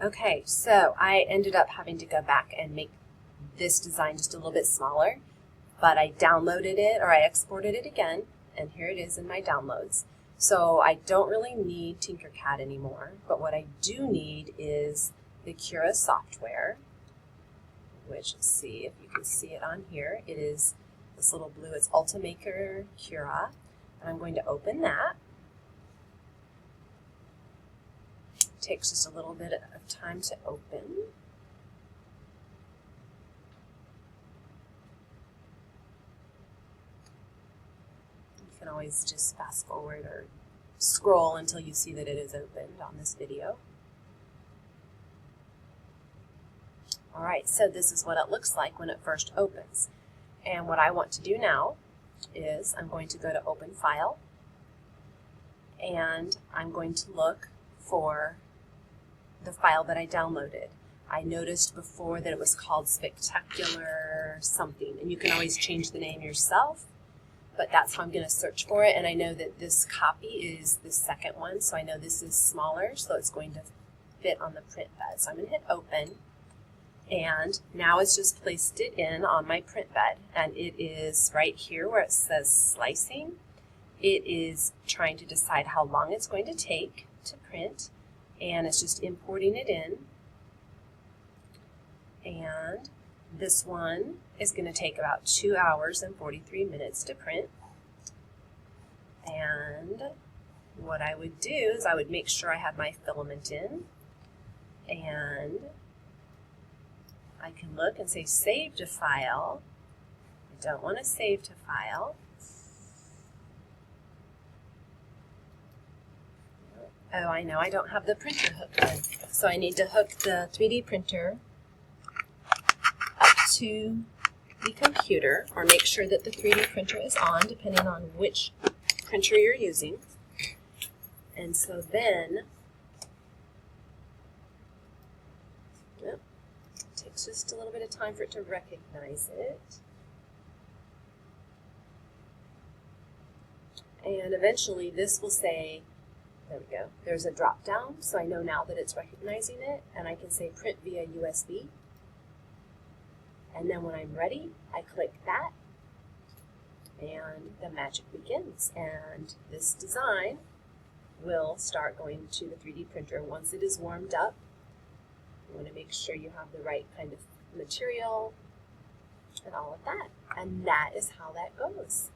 Okay, so I ended up having to go back and make this design just a little bit smaller, but I downloaded it, or I exported it again, and here it is in my downloads. So I don't really need Tinkercad anymore, but what I do need is the Cura software, which, let's see if you can see it on here. It is this little blue, it's Ultimaker Cura, and I'm going to open that. It takes just a little bit of time to open. You can always just fast forward or scroll until you see that it is opened on this video. Alright, so this is what it looks like when it first opens. And what I want to do now is I'm going to go to Open File, and I'm going to look for the file that I downloaded. I noticed before that it was called Spectacular something, and you can always change the name yourself, but that's how I'm going to search for it. And I know that this copy is the second one, so I know this is smaller, so it's going to fit on the print bed. So I'm going to hit Open, and now it's just placed it in on my print bed, and it is right here where it says slicing. It is trying to decide how long it's going to take to print, and it's just importing it in. And this one is going to take about 2 hours and 43 minutes to print. And what I would do is I would make sure I have my filament in, and I can look and say save to file. I don't want to save to file. Oh, I know I don't have the printer hooked in. So I need to hook the 3D printer up to the computer, or make sure that the 3D printer is on, depending on which printer you're using. And so then, it takes just a little bit of time for it to recognize it. And eventually this will say, there we go, there's a drop down, so I know now that it's recognizing it, and I can say print via USB. And then when I'm ready, I click that, and the magic begins. And this design will start going to the 3D printer once it is warmed up. You want to make sure you have the right kind of material and all of that. And that is how that goes.